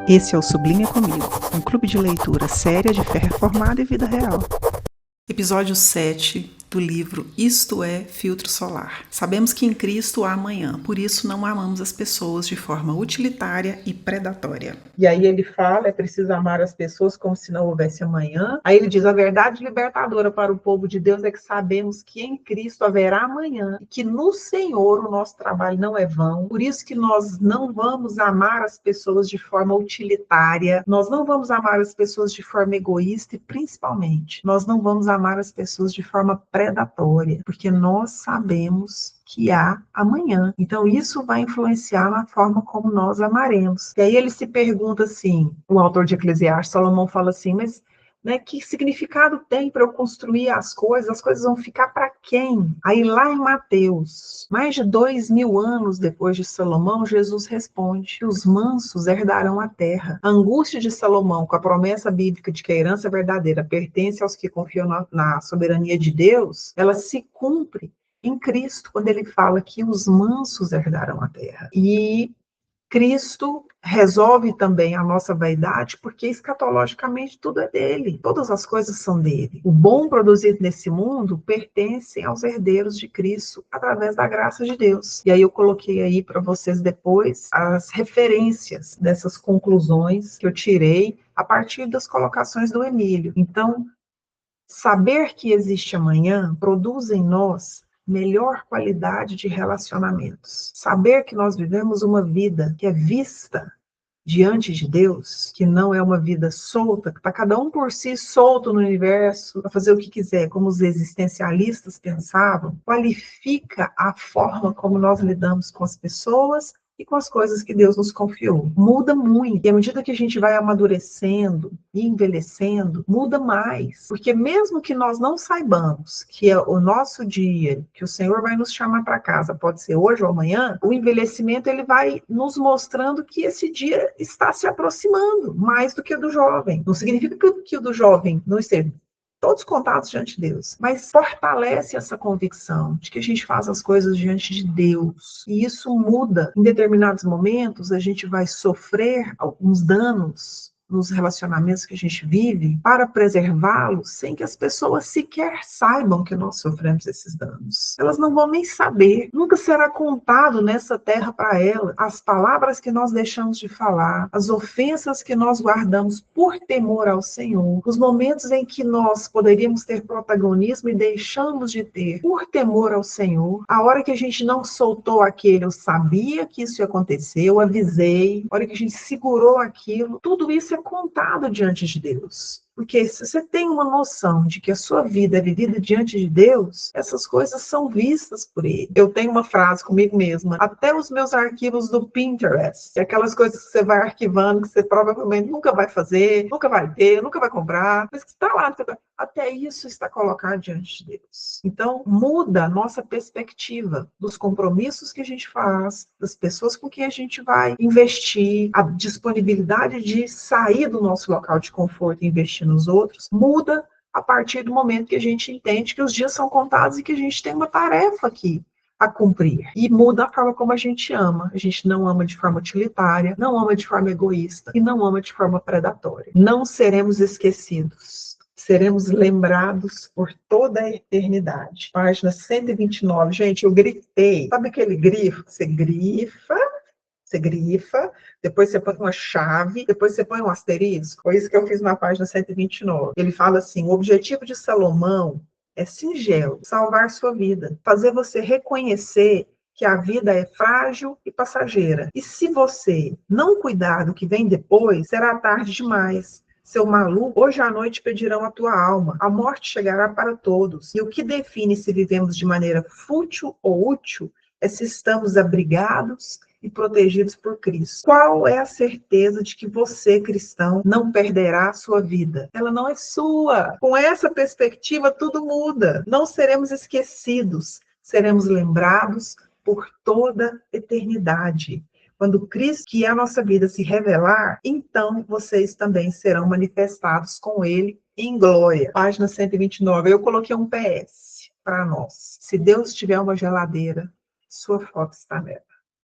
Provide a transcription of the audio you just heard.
Esse é o Sublinha Comigo, um clube de leitura séria de fé reformada e vida real. Episódio 7 do livro Isto é Filtro Solar. Sabemos que em Cristo há amanhã, por isso não amamos as pessoas de forma utilitária e predatória. E aí ele fala, é preciso amar as pessoas como se não houvesse amanhã. Aí ele diz, a verdade libertadora para o povo de Deus é que sabemos que em Cristo haverá amanhã, e que no Senhor o nosso trabalho não é vão. Por isso que nós não vamos amar as pessoas de forma utilitária, nós não vamos amar as pessoas de forma egoísta e principalmente, nós não vamos amar as pessoas de forma predatória, porque nós sabemos que há amanhã. Então, isso vai influenciar na forma como nós amaremos. E aí ele se pergunta assim, o autor de Eclesiastes, Salomão fala assim, mas que significado tem para eu construir as coisas vão ficar para quem? Aí lá em Mateus, mais de 2000 anos depois de Salomão, Jesus responde que os mansos herdarão a terra. A angústia de Salomão com a promessa bíblica de que a herança verdadeira pertence aos que confiam na soberania de Deus, ela se cumpre em Cristo, quando ele fala que os mansos herdarão a terra. E Cristo resolve também a nossa vaidade, porque escatologicamente tudo é dele, todas as coisas são dele. O bom produzido nesse mundo pertence aos herdeiros de Cristo, através da graça de Deus. E aí eu coloquei aí para vocês depois as referências dessas conclusões que eu tirei a partir das colocações do Emílio. Então, saber que existe amanhã produz em nós melhor qualidade de relacionamentos. Saber que nós vivemos uma vida que é vista diante de Deus, que não é uma vida solta, que está cada um por si solto no universo, para fazer o que quiser, como os existencialistas pensavam, qualifica a forma como nós lidamos com as pessoas e com as coisas que Deus nos confiou. Muda muito. E à medida que a gente vai amadurecendo e envelhecendo, muda mais. Porque mesmo que nós não saibamos que é o nosso dia, que o Senhor vai nos chamar para casa, pode ser hoje ou amanhã, o envelhecimento ele vai nos mostrando que esse dia está se aproximando mais do que o do jovem. Não significa que o do jovem não esteja todos contados diante de Deus, mas fortalece essa convicção de que a gente faz as coisas diante de Deus. E isso muda. Em determinados momentos, a gente vai sofrer alguns danos nos relacionamentos que a gente vive para preservá-los sem que as pessoas sequer saibam que nós sofremos esses danos. Elas não vão nem saber. Nunca será contado nessa terra para elas as palavras que nós deixamos de falar, as ofensas que nós guardamos por temor ao Senhor, os momentos em que nós poderíamos ter protagonismo e deixamos de ter por temor ao Senhor, a hora que a gente não soltou aquele, eu sabia que isso ia acontecer, eu avisei, a hora que a gente segurou aquilo, tudo isso é contado diante de Deus. Porque se você tem uma noção de que a sua vida é vivida diante de Deus, essas coisas são vistas por Ele. Eu tenho uma frase comigo mesma, até os meus arquivos do Pinterest, aquelas coisas que você vai arquivando, que você provavelmente nunca vai fazer, nunca vai ter, nunca vai comprar, mas que está lá, até isso está colocado diante de Deus. Então, muda a nossa perspectiva dos compromissos que a gente faz, das pessoas com quem a gente vai investir, a disponibilidade de sair do nosso local de conforto e investir nos outros, muda a partir do momento que a gente entende que os dias são contados e que a gente tem uma tarefa aqui a cumprir. E muda a forma como a gente ama. A gente não ama de forma utilitária, não ama de forma egoísta e não ama de forma predatória. Não seremos esquecidos. Seremos lembrados por toda a eternidade. Página 129. Gente, eu grifei. Sabe aquele grifo? Você grifa, depois você põe uma chave, depois você põe um asterisco. Foi isso que eu fiz na página 129. Ele fala assim, o objetivo de Salomão é singelo, salvar sua vida, fazer você reconhecer que a vida é frágil e passageira. E se você não cuidar do que vem depois, será tarde demais. Seu maluco, hoje à noite pedirão a tua alma. A morte chegará para todos. E o que define se vivemos de maneira fútil ou útil é se estamos abrigados e protegidos por Cristo. Qual é a certeza de que você, cristão, não perderá a sua vida? Ela não é sua. Com essa perspectiva, tudo muda. Não seremos esquecidos, seremos lembrados por toda eternidade. Quando Cristo, que é a nossa vida, se revelar, então vocês também serão manifestados com Ele em glória. Página 129. Eu coloquei um PS para nós. Se Deus tiver uma geladeira, sua foto está nela.